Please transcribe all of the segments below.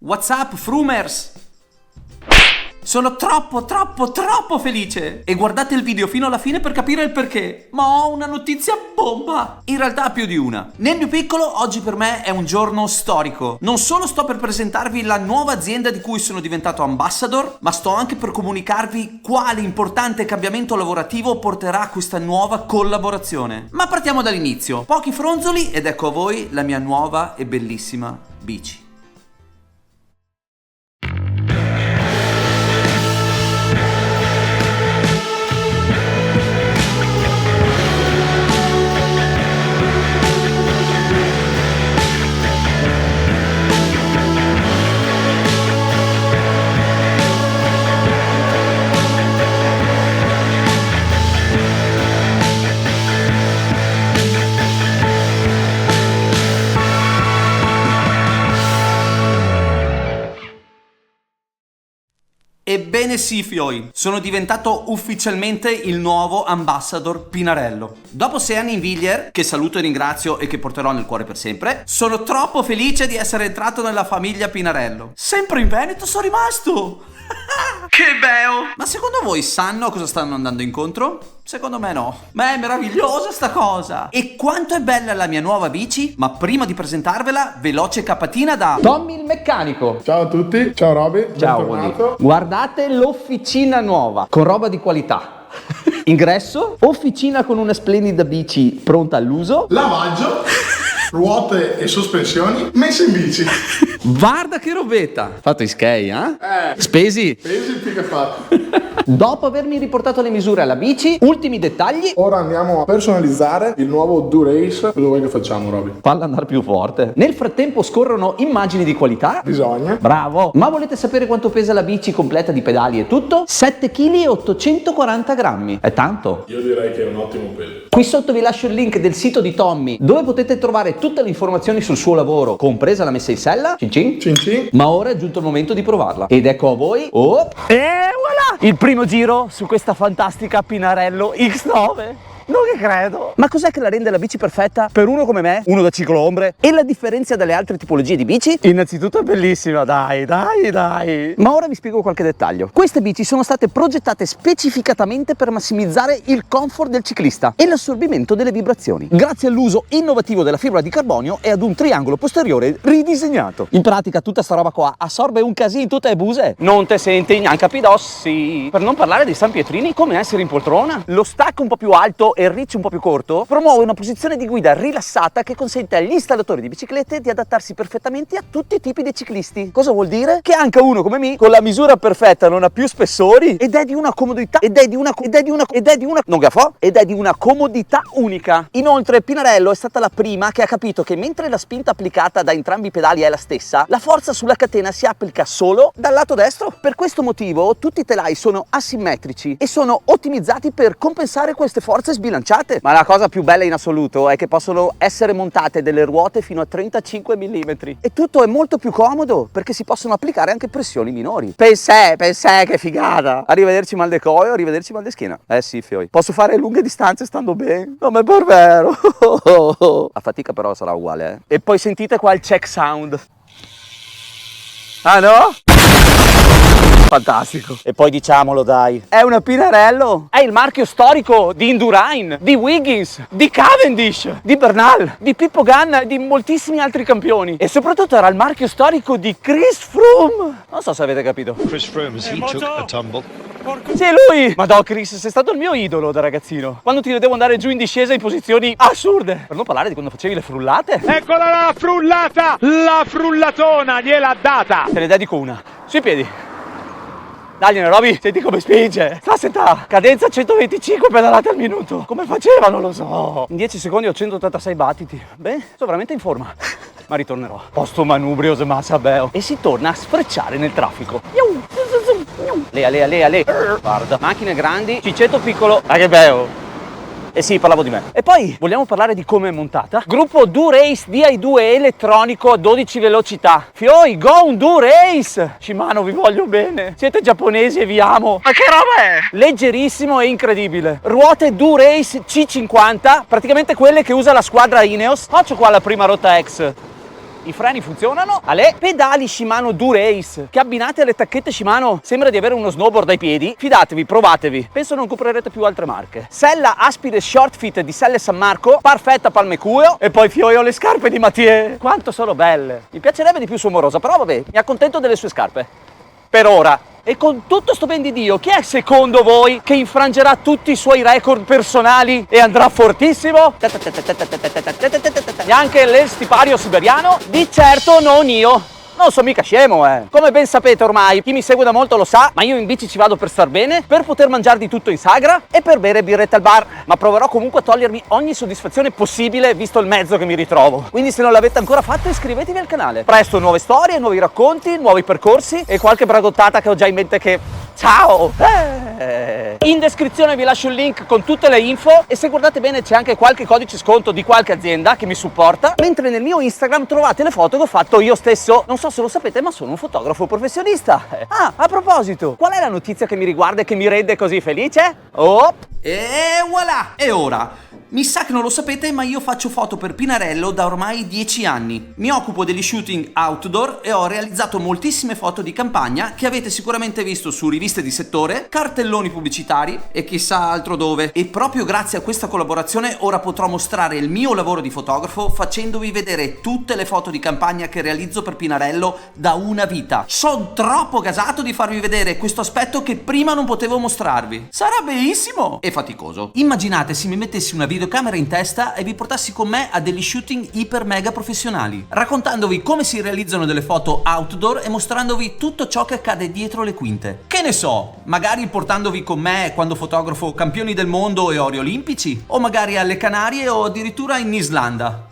What's up, Frumers? Sono troppo felice! E guardate il video fino alla fine per capire il perché. Ma ho una notizia bomba! In realtà più di una. Nel mio piccolo, oggi per me è un giorno storico. Non solo sto per presentarvi la nuova azienda di cui sono diventato ambassador, ma sto anche per comunicarvi quale importante cambiamento lavorativo porterà questa nuova collaborazione. Ma partiamo dall'inizio. Pochi fronzoli ed ecco a voi la mia nuova e bellissima bici. Ebbene sì, fioi, sono diventato ufficialmente il nuovo ambassador Pinarello. Dopo 6 anni in Villiers, che saluto e ringrazio e che porterò nel cuore per sempre, sono troppo felice di essere entrato nella famiglia Pinarello. Sempre in Veneto sono rimasto! Che bello! Ma secondo voi sanno a cosa stanno andando incontro? Secondo me no. Ma è meravigliosa sta cosa! E quanto è bella la mia nuova bici? Ma prima di presentarvela, veloce capatina da Tommy il meccanico. Ciao a tutti, ciao Roby, Ciao bentornato. Woody. Guardate l'officina nuova, con roba di qualità. Ingresso, officina con una splendida bici pronta all'uso. Lavaggio, ruote e sospensioni messe in bici. Guarda che robetta! Fatto i skate, Spesi? Pesi il più che fatto. Dopo avermi riportato le misure alla bici, ultimi dettagli. Ora andiamo a personalizzare il nuovo Durace. Cosa vuoi che facciamo, Roby? Falla andare più forte. Nel frattempo scorrono immagini di qualità. Bisogna. Bravo! Ma volete sapere quanto pesa la bici completa di pedali e tutto? 7 kg e 840 grammi. È tanto? Io direi che è un ottimo peso. Qui sotto vi lascio il link del sito di Tommy, dove potete trovare tutte le informazioni sul suo lavoro, compresa la messa in sella. Cin cin. Cin cin. Ma ora è giunto il momento di provarla. Ed ecco a voi. E voilà! Il primo giro su questa fantastica Pinarello X9. Non che credo. Ma cos'è che la rende la bici perfetta per uno come me, uno da cicloombre? E la differenza dalle altre tipologie di bici? Innanzitutto è bellissima, dai. Ma ora vi spiego qualche dettaglio. Queste bici sono state progettate specificatamente per massimizzare il comfort del ciclista e l'assorbimento delle vibrazioni, grazie all'uso innovativo della fibra di carbonio e ad un triangolo posteriore ridisegnato. In pratica tutta sta roba qua assorbe un casino tutte le buse. Non te senti neanche a pidossi. Per non parlare dei San Pietrini, come essere in poltrona. Lo stacco un po' più alto e il reach un po' più corto promuove una posizione di guida rilassata che consente agli installatori di biciclette di adattarsi perfettamente a tutti i tipi di ciclisti. Cosa vuol dire? Che anche uno come me, con la misura perfetta, non ha più spessori ed è di una comodità ed è di una comodità unica. Inoltre Pinarello è stata la prima che ha capito che mentre la spinta applicata da entrambi i pedali è la stessa, la forza sulla catena si applica solo dal lato destro. Per questo motivo tutti i telai sono asimmetrici e sono ottimizzati per compensare queste forze sbilanciate. Ma la cosa più bella in assoluto è che possono essere montate delle ruote fino a 35 mm e tutto è molto più comodo perché si possono applicare anche pressioni minori. Pensè che figata! Arrivederci mal de coio, arrivederci mal de schiena. Sì, fioi. Posso fare lunghe distanze stando bene? No, ma è per vero! La fatica però sarà uguale, E poi sentite qua il check sound. Ah no? Fantastico. E poi diciamolo dai, è una Pinarello, è il marchio storico di Indurain, di Wiggins, di Cavendish, di Bernal, di Pippo Ganna e di moltissimi altri campioni. E soprattutto era il marchio storico di Chris Froome. Non so se avete capito. Chris Froome, he took a tumble. Sì, lui! Ma no, Chris, sei stato il mio idolo da ragazzino. Quando ti vedevo andare giù in discesa in posizioni assurde. Per non parlare di quando facevi le frullate. Eccola la frullata! La frullatona gliel'ha data! Te ne dedico una. Sui piedi. Dai, Roby, senti come spinge. Sta cadenza 125 pedalate al minuto. Come faceva, non lo so. In 10 secondi ho 186 battiti. Beh, sono veramente in forma. Ma ritornerò. Posto manubrio, se massa beo. E si torna a sfrecciare nel traffico. Lea. Guarda, macchine grandi, cicetto piccolo. Ah, che bello. Eh sì, parlavo di me. E poi, vogliamo parlare di come è montata? Gruppo Durace DI2 elettronico a 12 velocità. Fioi, go un Durace! Shimano, vi voglio bene. Siete giapponesi e vi amo. Ma che roba è? Leggerissimo e incredibile. Ruote Durace C50, praticamente quelle che usa la squadra Ineos. Faccio qua la prima rotta X. i freni funzionano, ale, pedali Shimano Dura-Ace, che abbinati alle tacchette Shimano sembra di avere uno snowboard ai piedi. Fidatevi, provatevi, penso non comprerete più altre marche. Sella Aspire Short Fit di Selle San Marco, Parfetta Palme Cueo, e poi fioio le scarpe di Mathieu. Quanto sono belle! Mi piacerebbe di più su Morosa, però vabbè, mi accontento delle sue scarpe. Per ora. E con tutto sto ben di Dio, chi è secondo voi che infrangerà tutti i suoi record personali e andrà fortissimo? Neanche l'Estipario siberiano? Di certo non io. Non sono mica scemo, Come ben sapete ormai, chi mi segue da molto lo sa, ma io in bici ci vado per star bene, per poter mangiare di tutto in sagra e per bere birrette al bar. Ma proverò comunque a togliermi ogni soddisfazione possibile, visto il mezzo che mi ritrovo. Quindi se non l'avete ancora fatto, iscrivetevi al canale. Presto nuove storie, nuovi racconti, nuovi percorsi e qualche bragottata che ho già in mente che... Ciao! In descrizione vi lascio il link con tutte le info e se guardate bene c'è anche qualche codice sconto di qualche azienda che mi supporta, mentre nel mio Instagram trovate le foto che ho fatto io stesso. Non so se lo sapete, ma sono un fotografo professionista. Ah, a proposito, qual è la notizia che mi riguarda e che mi rende così felice? Oh! E voilà! E ora? Mi sa che non lo sapete, ma io faccio foto per Pinarello da ormai 10 anni. Mi occupo degli shooting outdoor e ho realizzato moltissime foto di campagna che avete sicuramente visto su riviste di settore, cartelloni pubblicitari e chissà altro dove. E proprio grazie a questa collaborazione ora potrò mostrare il mio lavoro di fotografo facendovi vedere tutte le foto di campagna che realizzo per Pinarello da una vita. Sono troppo gasato di farvi vedere questo aspetto che prima non potevo mostrarvi. Sarà bellissimo e faticoso. Immaginate se mi mettessi una videocamera in testa e vi portassi con me a degli shooting iper mega professionali, raccontandovi come si realizzano delle foto outdoor e mostrandovi tutto ciò che accade dietro le quinte. Che ne so, magari portandovi con me quando fotografo campioni del mondo e ori olimpici, o magari alle Canarie o addirittura in Islanda.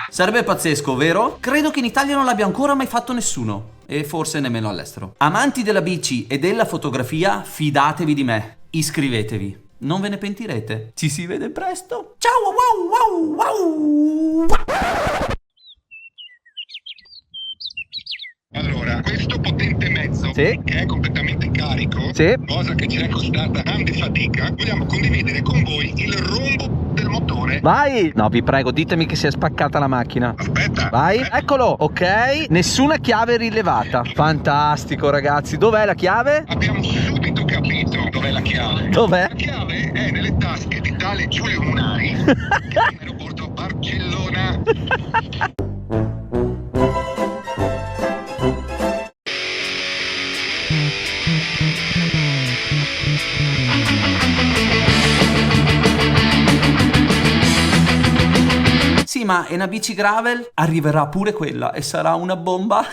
Sarebbe pazzesco, vero? Credo che in Italia non l'abbia ancora mai fatto nessuno, e forse nemmeno all'estero. Amanti della bici e della fotografia, fidatevi di me. Iscrivetevi. Non ve ne pentirete. Ci si vede presto. Ciao, wow, wow, wow. Allora, questo potente mezzo, Sì. che è completamente carico, Sì. cosa che ci è costata grande fatica, vogliamo condividere con voi il rombo del motore. Vai! No, vi prego, ditemi che si è spaccata la macchina. Aspetta. Vai, eccolo, ok, nessuna chiave rilevata. Fantastico ragazzi, dov'è la chiave? Abbiamo subito capito dov'è la chiave. Dov'è? La chiave è nelle tasche di tale Giulio Munari, che è in aeroporto a Barcellona. Sì, ma è una bici gravel? Arriverà pure quella e sarà una bomba.